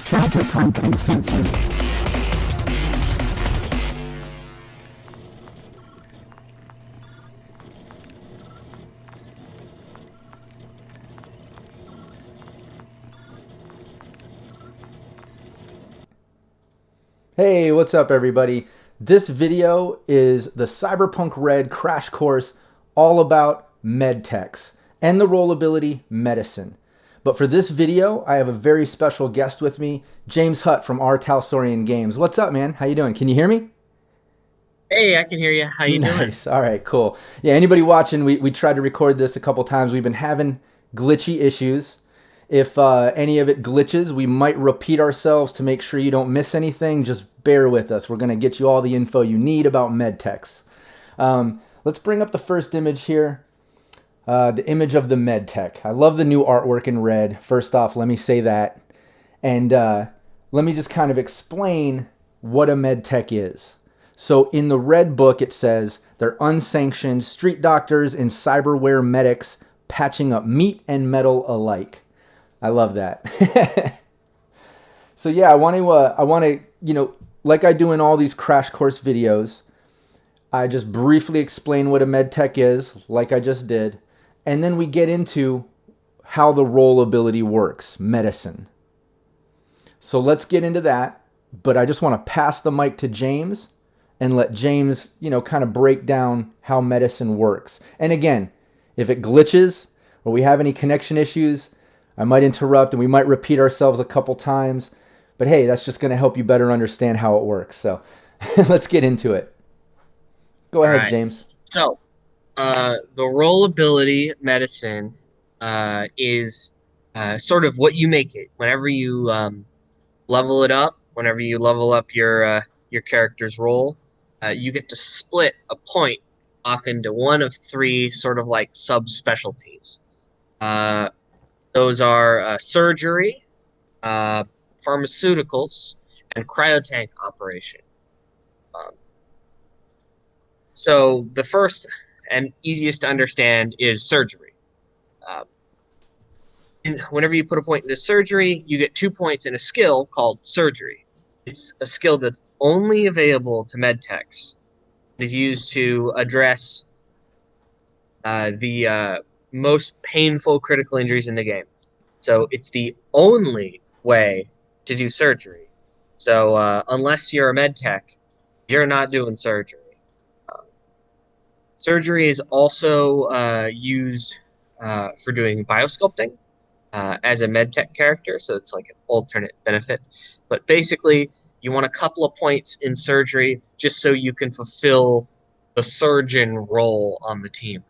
Cyberpunk Uncensored. Hey, what's up everybody? This video is the Cyberpunk Red crash course all about medtechs and the rollability medicine. But for this video, I have a very special guest with me, James Hutt from r.talsorian Games. What's up, man? How you doing? Can you hear me? Hey, I can hear you. How you doing? Nice. All right, cool. Yeah, anybody watching, we tried to record this a couple times. We've been having glitchy issues. If any of it glitches, we might repeat ourselves to make sure you don't miss anything. Just bear with us. We're going to get you all the info you need about medtechs. Let's bring up the first image here. The image of the medtech. I love the new artwork in red. First off, let me say that. And let me just kind of explain what a medtech is. So in the red book, it says they're unsanctioned street doctors and cyberware medics patching up meat and metal alike. I love that. So yeah, I want to, like I do in all these crash course videos, I just briefly explain what a medtech is, like I just did, and then we get into how the rollability works, medicine. So let's get into that, but I just want to pass the mic to James and let James, kind of break down how medicine works. And again, if it glitches or we have any connection issues, I might interrupt and we might repeat ourselves a couple times, but hey, that's just going to help you better understand how it works. So let's get into it. Go ahead, James. So, the rollability medicine is sort of what you make it. Whenever you level it up, whenever you level up your character's roll, you get to split a point off into one of three sort of like subspecialties. Those are surgery, pharmaceuticals, and cryotank operation. So the first and easiest to understand is surgery. And whenever you put a point into surgery, you get 2 points in a skill called surgery. It's a skill that's only available to medtechs. It is used to address the most painful critical injuries in the game. So it's the only way to do surgery. So unless you're a medtech, you're not doing surgery. Surgery is also used for doing biosculpting as a medtech character, so it's like an alternate benefit. But basically, you want a couple of points in surgery just so you can fulfill the surgeon role on the team.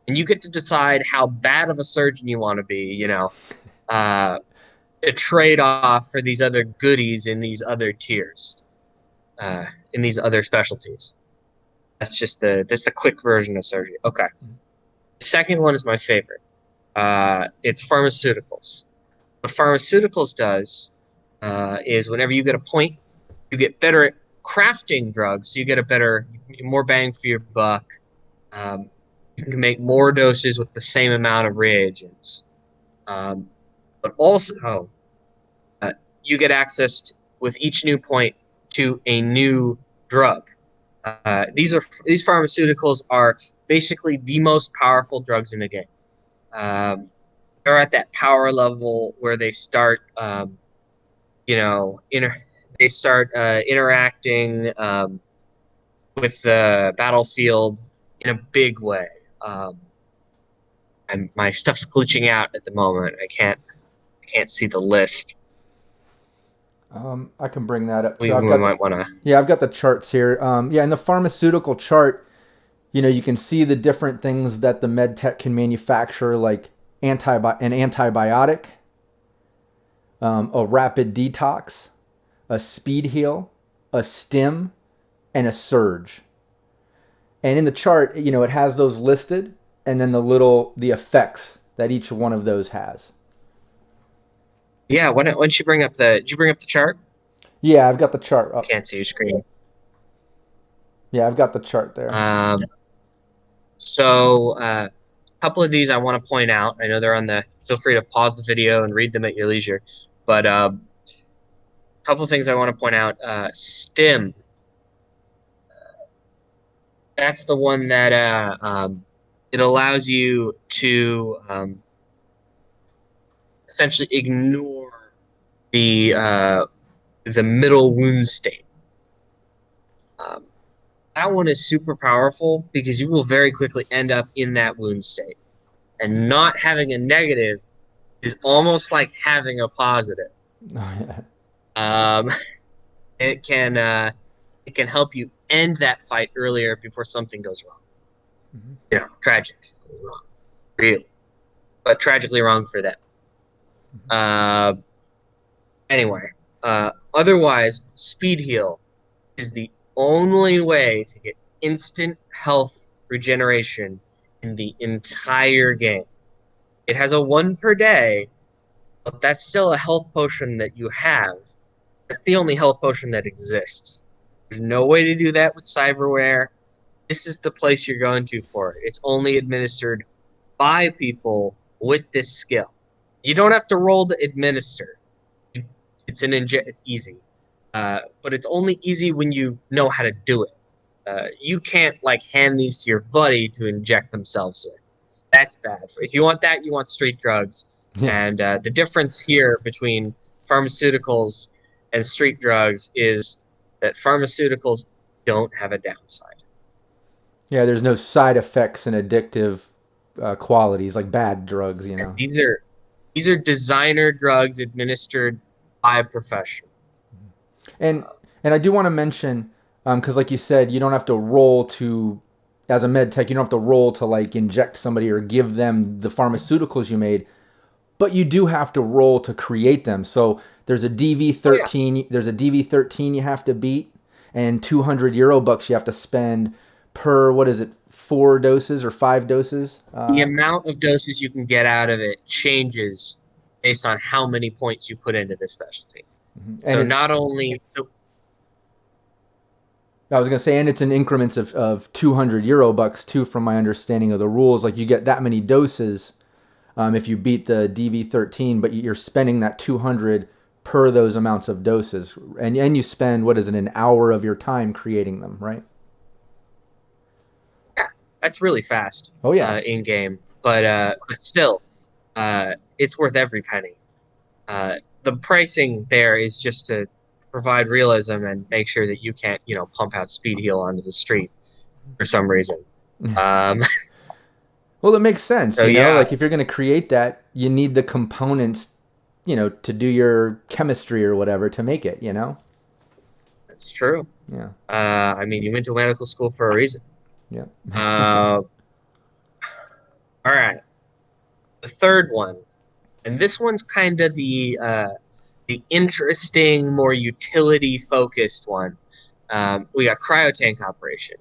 And you get to decide how bad of a surgeon you want to be, a trade-off for these other goodies in these other tiers, in these other specialties. That's the quick version of surgery. Okay. The second one is my favorite. It's pharmaceuticals. What pharmaceuticals does is whenever you get a point, you get better at crafting drugs. So you get more bang for your buck. You can make more doses with the same amount of reagents. But also, you get access with each new point to a new drug. These pharmaceuticals are basically the most powerful drugs in the game. They're at that power level where they start, interacting with the battlefield in a big way. And my stuff's glitching out at the moment. I can't see the list. I can bring that up too. We might want to. Yeah, I've got the charts here. In the pharmaceutical chart, you can see the different things that the medtech can manufacture, like an antibiotic, a rapid detox, a speed heal, a stim, and a surge. And in the chart, it has those listed, and then the effects that each one of those has. Yeah, why don't you bring up did you bring up the chart? Yeah, I've got the chart up. I can't see your screen. Yeah, I've got the chart there. So a couple of these I want to point out. I know they're on feel free to pause the video and read them at your leisure. But couple things I want to point out. Stim. That's the one that it allows you to essentially ignore the middle wound state. Um, that one is super powerful because you will very quickly end up in that wound state. And not having a negative is almost like having a positive. Oh, yeah. Um, it can help you end that fight earlier before something goes wrong. Mhm. You know, tragic, wrong for you, but tragically wrong for them. Uh, anyway, otherwise, speed heal is the only way to get instant health regeneration in the entire game. It has a one per day, but that's still a health potion that you have. That's the only health potion that exists. There's no way to do that with cyberware. This is the place you're going to for it. It's only administered by people with this skill. You don't have to roll to administer. It's easy, but it's only easy when you know how to do it. You can't like hand these to your buddy to inject themselves with. That's bad. If you want that, you want street drugs. Yeah. And the difference here between pharmaceuticals and street drugs is that pharmaceuticals don't have a downside. Yeah, there's no side effects and addictive qualities like bad drugs, you And know. these are designer drugs administered by a professional. And and I do want to mention, because like you said, you don't have to roll to, as a med tech, you don't have to roll to like inject somebody or give them the pharmaceuticals you made, but you do have to roll to create them. So there's a Oh yeah. DV13, there's a DV13 you have to beat, and €200 bucks you have to spend per, what is it, 4 doses or 5 doses? The amount of doses you can get out of it changes based on how many points you put into this specialty. And So it, not only so I was gonna say, and it's in increments of €200 bucks too, from my understanding of the rules. Like you get that many doses if you beat the DV13, but you're spending that 200 per those amounts of doses, and you spend, what is it, an hour of your time creating them, right? yeah, that's really fast Oh yeah. in game, but still, it's worth every penny. The pricing there is just to provide realism and make sure that you can't, pump out speed heal onto the street for some reason. Um, Well, it makes sense, so you know. yeah, Like if you're going to create that, you need the components, to do your chemistry or whatever to make it, you know. it's true. Yeah. I mean, you went to medical school for a reason. Yeah. Uh, all right, the third one, and this one's kind of the interesting, more utility focused one. We got Cryotank operation,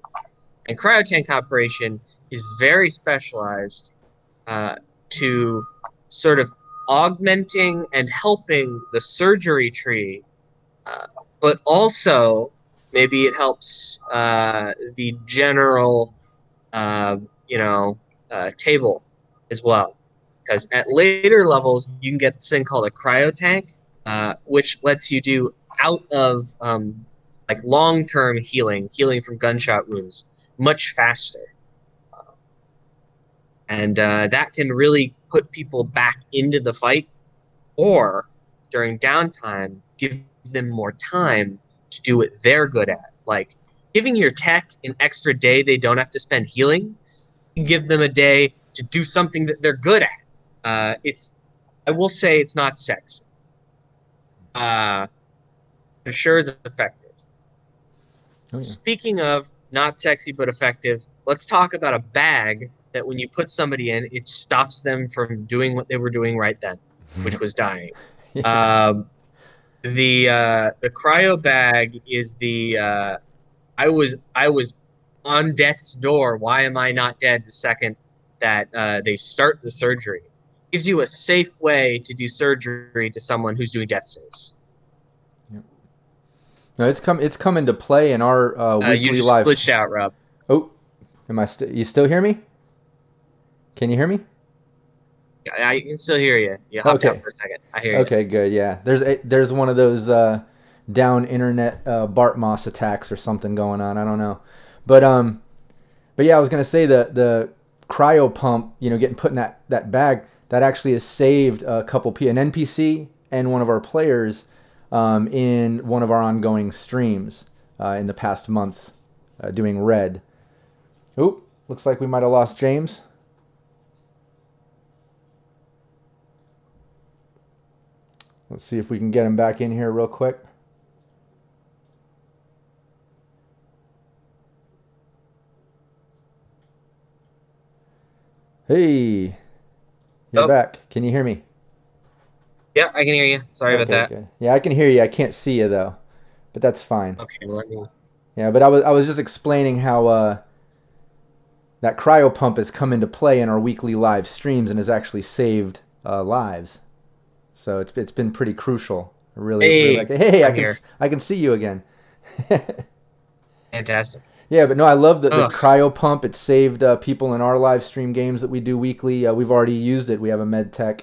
and Cryotank operation is very specialized uh, to sort of augmenting and helping the surgery tree, uh, but also maybe it helps the general, uh, you know, table as well. Because at later levels, you can get this thing called a cryotank, which lets you do out of like long-term healing from gunshot wounds, much faster. And that can really put people back into the fight, or during downtime, give them more time to do what they're good at. Like giving your tech an extra day they don't have to spend healing, give them a day to do something that they're good at. I will say it's not sexy. Uh, it sure is effective. Oh yeah. Speaking of not sexy but effective, let's talk about a bag that when you put somebody in, it stops them from doing what they were doing right then, which was dying. Yeah. Um, the cryo bag is the I was on death's door. Why am I not dead the second that they start the surgery? Gives you a safe way to do surgery to someone who's doing death saves. Yeah. No, it's come into play in our You weekly just live. glitched out, Rob. Oh, you still hear me? Can you hear me? I can still hear you. You hopped out Okay. for a second. I hear you. Okay, good. Yeah. There's one of those down internet Bart Moss attacks or something going on. I don't know, but yeah, I was gonna say the cryo pump, getting put in that bag, that actually has saved a couple an NPC and one of our players in one of our ongoing streams in the past months doing red. Oop, looks like we might have lost James. Let's see if we can get him back in here real quick. Hey, you're back. Can you hear me? Yeah, I can hear you. Sorry about that. Okay. Yeah, I can hear you. I can't see you though, but that's fine. Okay, let me. Yeah, but I was just explaining how that cryo pump has come into play in our weekly live streams and has actually saved lives. So it's been pretty crucial. Really like, hey, I can see you again. Fantastic. Yeah, but no, I love the cryo pump. It saved people in our live stream games that we do weekly. We've already used it. We have a medtech,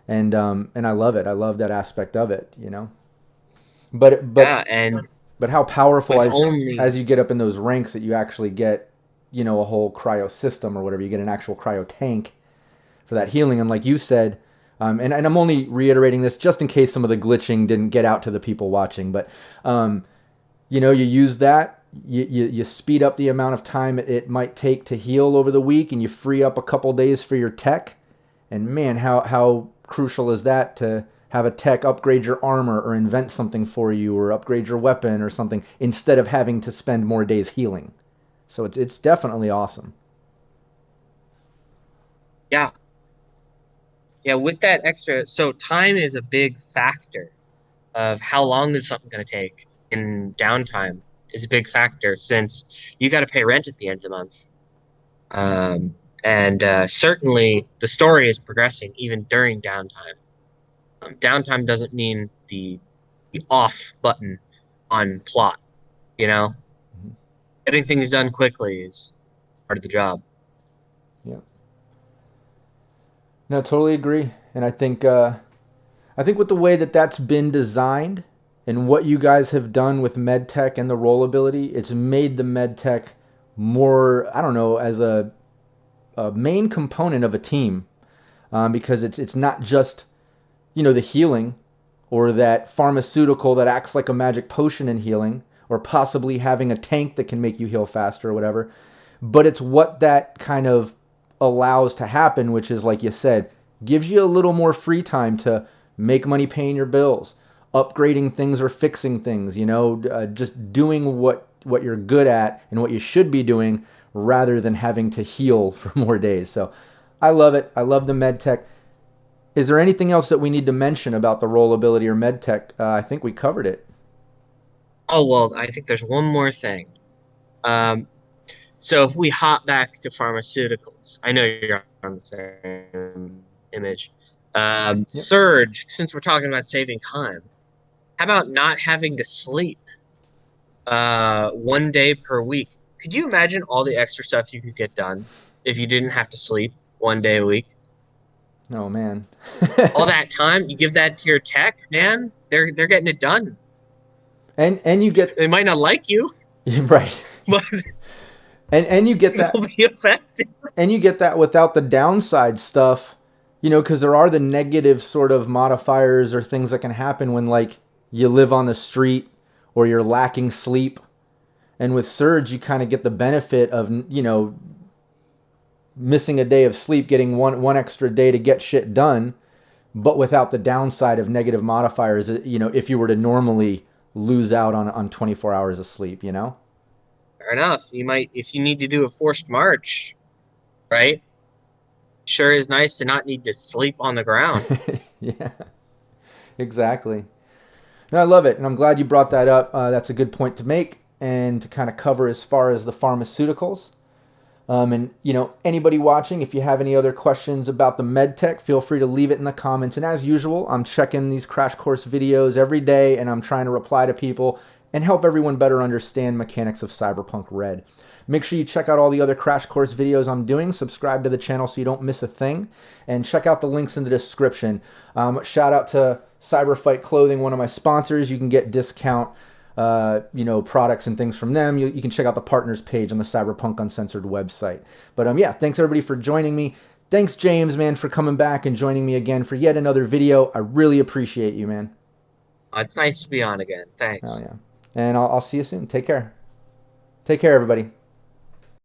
and I love it. I love that aspect of it. But how powerful as you get up in those ranks that you actually get, a whole cryo system or whatever. You get an actual cryo tank for that healing. And like you said, and I'm only reiterating this just in case some of the glitching didn't get out to the people watching. But you use that. You speed up the amount of time it might take to heal over the week, and you free up a couple days for your tech. And man, how crucial is that to have a tech upgrade your armor or invent something for you or upgrade your weapon or something instead of having to spend more days healing. So it's definitely awesome. Yeah. Yeah, with that extra, so time is a big factor of how long is something going to take, in downtime is a big factor since you got to pay rent at the end of the month. And certainly the story is progressing even during downtime. Downtime doesn't mean the off button on plot, Mm-hmm. Getting things done quickly is part of the job. Yeah. No, totally agree. And I think with the way that's been designed and what you guys have done with medtech and the roll ability, it's made the medtech more, I don't know, as a main component of a team, because it's not just the healing or that pharmaceutical that acts like a magic potion in healing, or possibly having a tank that can make you heal faster or whatever, but it's what that kind of allows to happen, which is, like you said, gives you a little more free time to make money paying your bills, upgrading things or fixing things, just doing what you're good at and what you should be doing rather than having to heal for more days. So I love it. I love the medtech. Is there anything else that we need to mention about the roll ability or medtech? I think we covered it. Oh, well, I think there's one more thing. So if we hop back to pharmaceuticals, I know you're on the same image. Yep. Surge, since we're talking about saving time, how about not having to sleep 1 day per week? Could you imagine all the extra stuff you could get done if you didn't have to sleep 1 day a week? Oh man. All that time, you give that to your tech, man, they're getting it done. And you get, they might not like you. Right. But and you get that, it'll be effective. And you get that without the downside stuff, because there are the negative sort of modifiers or things that can happen when, like, you live on the street or you're lacking sleep. And with Surge, you kind of get the benefit of, missing a day of sleep, getting one extra day to get shit done, but without the downside of negative modifiers, if you were to normally lose out on 24 hours of sleep, Fair enough. You might, if you need to do a forced march, right? Sure is nice to not need to sleep on the ground. Yeah, exactly. No, I love it, and I'm glad you brought that up. That's a good point to make and to kind of cover as far as the pharmaceuticals. And anybody watching, if you have any other questions about the medtech, feel free to leave it in the comments. And as usual, I'm checking these crash course videos every day, and I'm trying to reply to people and help everyone better understand mechanics of Cyberpunk Red. Make sure you check out all the other crash course videos I'm doing. Subscribe to the channel so you don't miss a thing, and check out the links in the description. Shout out to Cyberfight Clothing, one of my sponsors. You can get discount, products and things from them. You can check out the partners page on the Cyberpunk Uncensored website. But yeah, thanks everybody for joining me. Thanks, James, man, for coming back and joining me again for yet another video. I really appreciate you, man. It's nice to be on again. Thanks. Oh, yeah. And I'll see you soon. Take care. Take care, everybody.